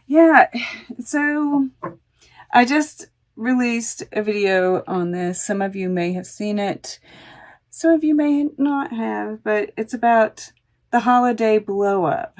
Yeah, so I just released a video on this. Some of you may have seen it. Some of you may not have, but it's about the holiday blow up.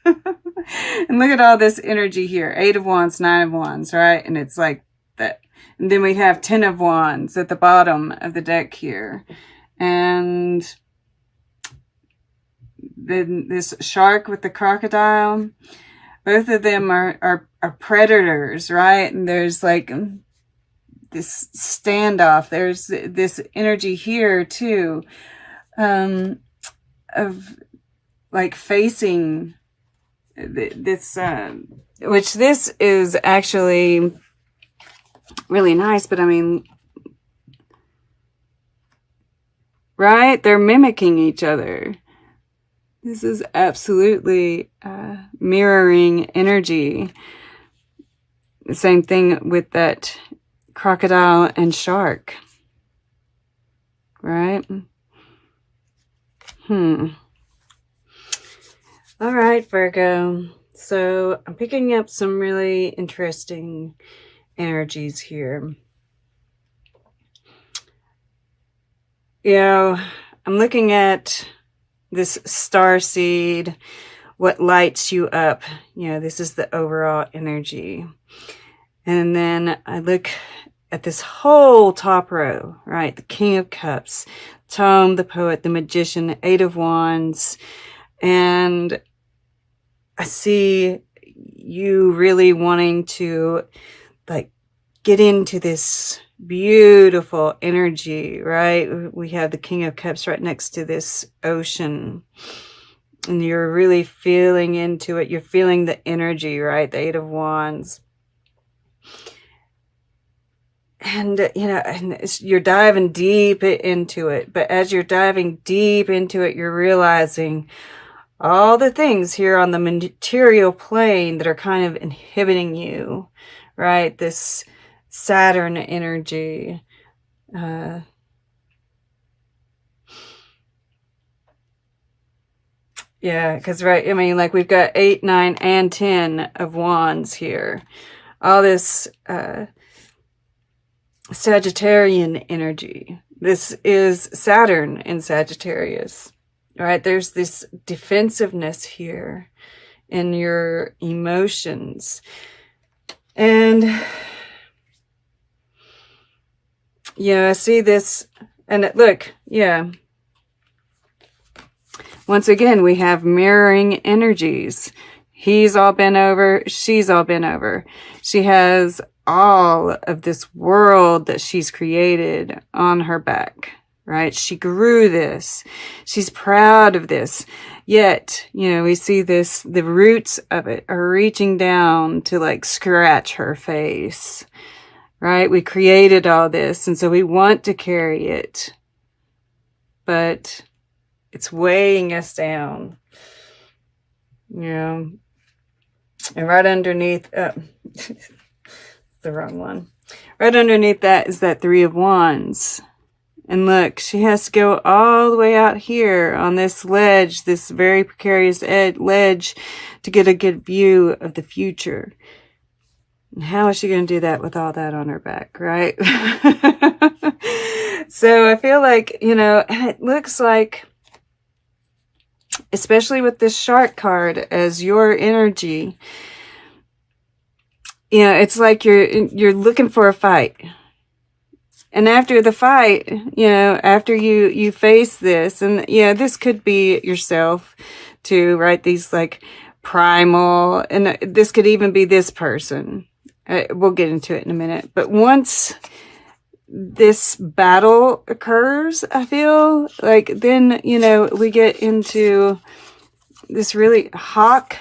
And look at all this energy here. 8 of Wands, 9 of Wands, right? And it's like that. And then we have 10 of Wands at the bottom of the deck here. And then this shark with the crocodile. Both of them are predators, right? And there's like this standoff. There's this energy here too, of like facing this, which this is actually really nice, but I mean, right? They're mimicking each other. This is absolutely mirroring energy. The same thing with that crocodile and shark. Right? All right, Virgo. So I'm picking up some really interesting energies here. You know, I'm looking at this star seed, what lights you up. You know, this is the overall energy. And then I look at this whole top row, right? The King of Cups, Tome, the Poet, the Magician, 8 of Wands. And I see you really wanting to like get into this beautiful energy, right? We have the King of Cups right next to this ocean, and you're really feeling into it. You're feeling the energy, right? The 8 of Wands. And, you know, and you're diving deep into it. But as you're diving deep into it, you're realizing all the things here on the material plane that are kind of inhibiting you, right? This Saturn energy. Yeah, because, right, I mean, like we've got 8, 9, and 10 of Wands here. All this Sagittarian energy. This is Saturn in Sagittarius, right? There's this defensiveness here in your emotions. And yeah, I see this, and look, yeah. Once again, we have mirroring energies. He's all bent over, she's all bent over. She has all of this world that she's created on her back, right? She grew this. She's proud of this. Yet, you know, we see this, the roots of it are reaching down to like scratch her face. Right? We created all this, and so we want to carry it. But it's weighing us down. You know. And right underneath, the wrong one. Right underneath that is that 3 of Wands. And look, she has to go all the way out here on this ledge, this very precarious ledge, to get a good view of the future. How is she going to do that with all that on her back, right? So I feel like, you know, and it looks like, especially with this shark card as your energy, you know, it's like you're looking for a fight. And after the fight, you know, after you face this, and yeah, this could be yourself too, right? These like primal, and this could even be this person. We'll get into it in a minute. But once this battle occurs, I feel like then, you know, we get into this really hawk,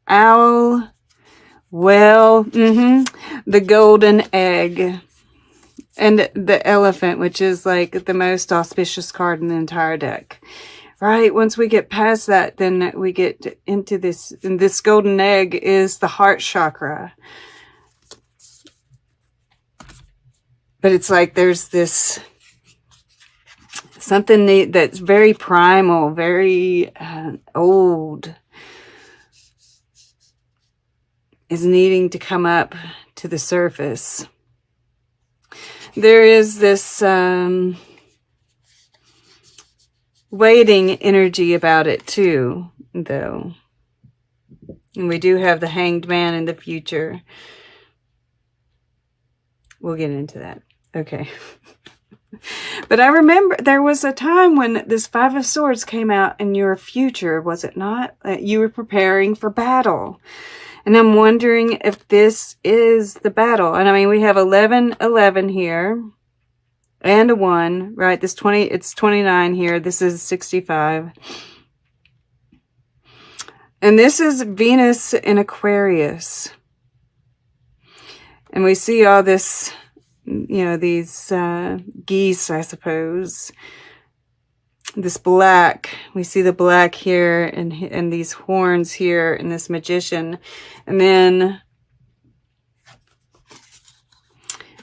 owl, well, the golden egg, and the elephant, which is like the most auspicious card in the entire deck. Right? Once we get past that, then we get into this, and this golden egg is the heart chakra. But it's like there's this something that's very primal, very old. is needing to come up to the surface. There is this waiting energy about it too, though. And we do have the Hanged Man in the future. We'll get into that. Okay. But I remember there was a time when this Five of Swords came out in your future, was it not? You were preparing for battle. And I'm wondering if this is the battle. And I mean, we have 11 here and a 1, right? It's 29 here. This is 65. And this is Venus in Aquarius. And we see all this, you know, these geese, I suppose. This black, we see the black here and these horns here and this magician. And then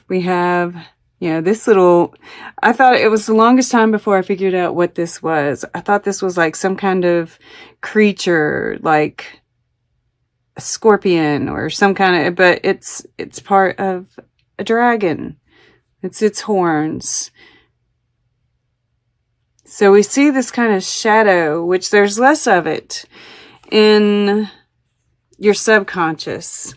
we have, you know, this little, I thought it was the longest time before I figured out what this was. I thought this was like some kind of creature, like a scorpion or some kind of, but it's part of a dragon. It's its horns. So we see this kind of shadow, which there's less of it in your subconscious.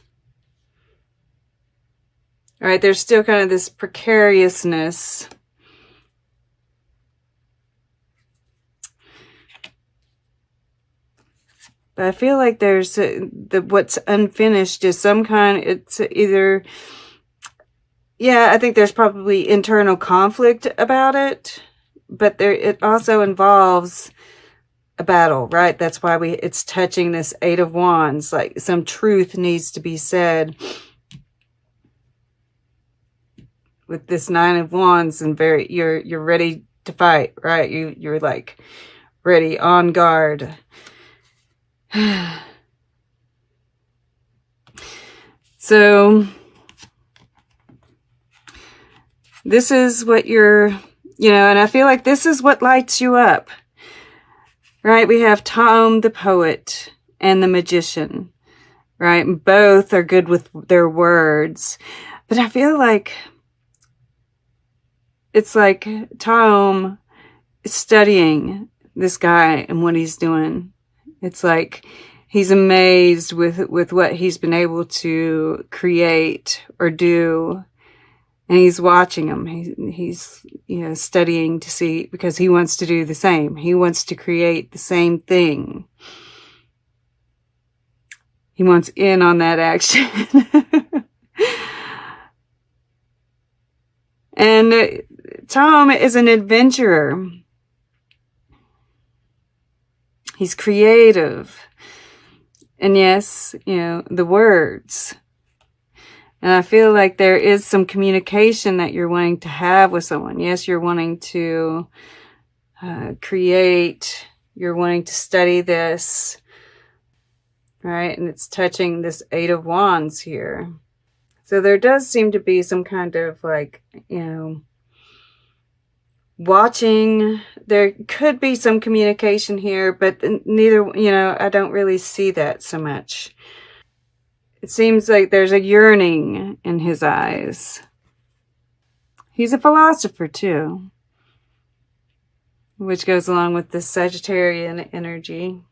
All right, there's still kind of this precariousness. But I feel like there's what's unfinished is some kind, it's either, yeah, I think there's probably internal conflict about it. But it also involves a battle, right? That's why it's touching this 8 of Wands. Like some truth needs to be said with this 9 of Wands, and you're ready to fight, right? You're like ready, on guard. So this is what you're, you know, and I feel like this is what lights you up, right? We have Tom, the poet, and the magician, right? And both are good with their words. But I feel like it's like Tom is studying this guy and what he's doing. It's like he's amazed with what he's been able to create or do. And he's watching him. He's, you know, studying to see, because he wants to do the same. He wants to create the same thing. He wants in on that action. And Tom is an adventurer. He's creative. And yes, you know, the words. And I feel like there is some communication that you're wanting to have with someone. Yes, you're wanting to create. You're wanting to study this. Right? And it's touching this 8 of Wands here. So there does seem to be some kind of like, you know, watching. There could be some communication here, but neither, you know, I don't really see that so much. It seems like there's a yearning in his eyes. He's a philosopher too, which goes along with the Sagittarian energy.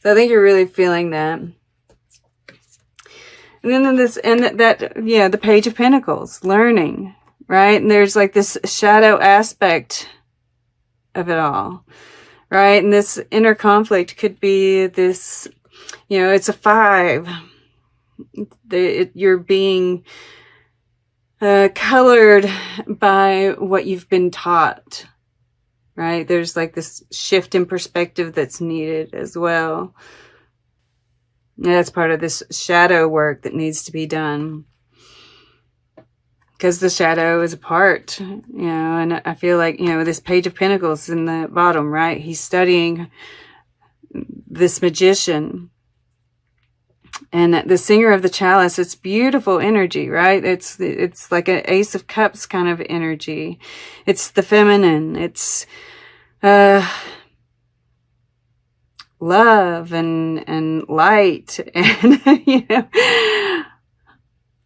So I think you're really feeling that. And then the Page of Pentacles, learning, right? And there's like this shadow aspect of it all, right? And this inner conflict could be this, you know, it's a 5. You're being colored by what you've been taught, right? There's like this shift in perspective that's needed as well. And that's part of this shadow work that needs to be done. Because the shadow is a part, you know, and I feel like, you know, this Page of Pentacles in the bottom, right? He's studying this magician. And the Singer of the Chalice, it's beautiful energy, right? It's like an Ace of Cups kind of energy. It's the feminine. It's love and light, and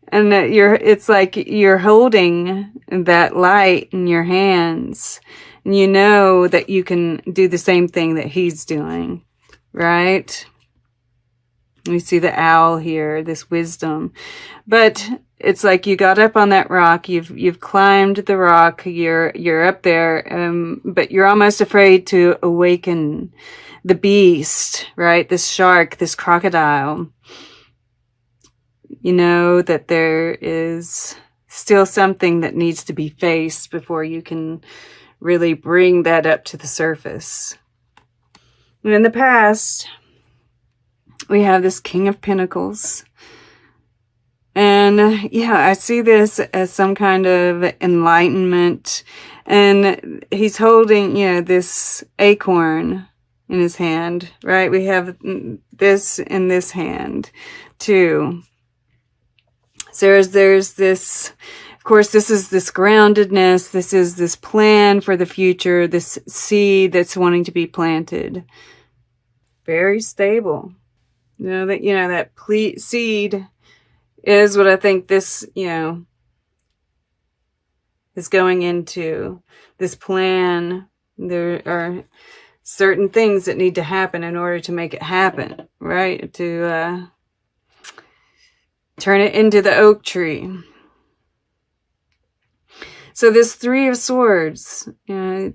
and it's like you're holding that light in your hands, and you know that you can do the same thing that he's doing, right? We see the owl here, this wisdom. But it's like you got up on that rock, you've climbed the rock, you're up there, but you're almost afraid to awaken the beast, right? This shark, this crocodile. You know that there is still something that needs to be faced before you can really bring that up to the surface. And in the past, we have this King of Pentacles. And yeah, I see this as some kind of enlightenment. And he's holding, this acorn in his hand, right? We have this in this hand too. So there's this, of course, this is this groundedness. This is this plan for the future, this seed that's wanting to be planted. Very stable. That seed is what I think this, is going into. This plan. There are certain things that need to happen in order to make it happen, right? To turn it into the oak tree. So this Three of Swords, I'm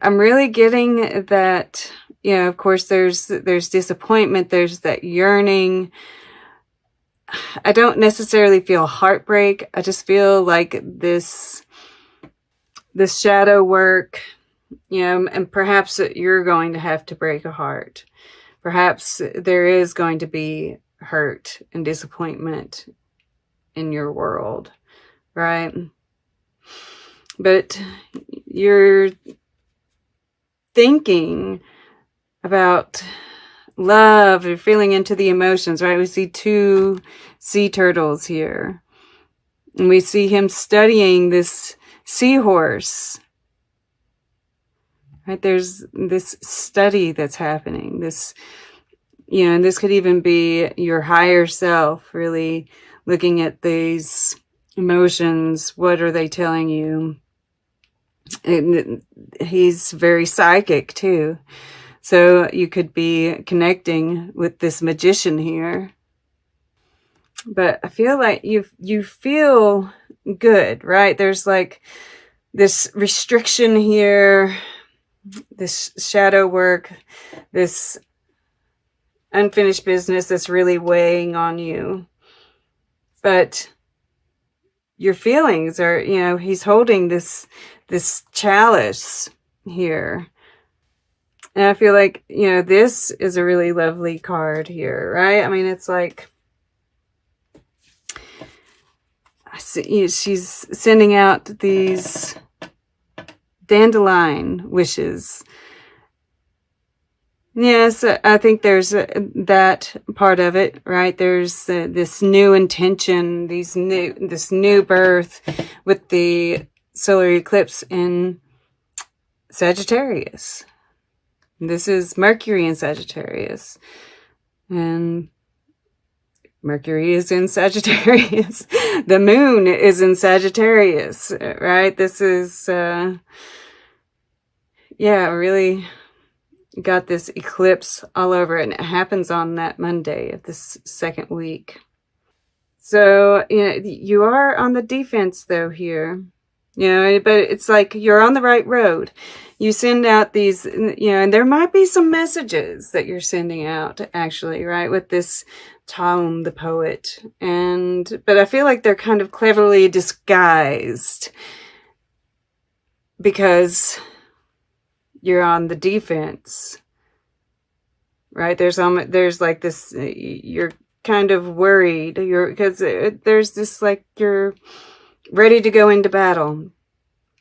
really getting that. Of course, there's disappointment, there's that yearning. I don't necessarily feel heartbreak. I just feel like this shadow work, and perhaps you're going to have to break a heart. Perhaps there is going to be hurt and disappointment in your world, right? But you're thinking about love or feeling into the emotions, right? We see 2 sea turtles here. And we see him studying this seahorse. Right? There's this study that's happening. This, and this could even be your higher self really looking at these emotions. What are they telling you? And he's very psychic too. So you could be connecting with this magician here. But I feel like you feel good, right? There's like this restriction here, this shadow work, this unfinished business that's really weighing on you. But your feelings are, he's holding this chalice here. And I feel like, this is a really lovely card here, right? I mean, it's like, I see she's sending out these dandelion wishes. Yes, I think there's that part of it, right? There's this new intention, this new birth with the solar eclipse in Sagittarius. This is Mercury in Sagittarius. And Mercury is in Sagittarius. The moon is in Sagittarius, right? This is, really got this eclipse all over it. And it happens on that Monday of this second week. So, you are on the defense though here. But it's like you're on the right road. You send out these, and there might be some messages that you're sending out actually, right? With this Tom, the poet. But I feel like they're kind of cleverly disguised because you're on the defense, right? There's like this, you're kind of worried, because there's this, like, you're ready to go into battle.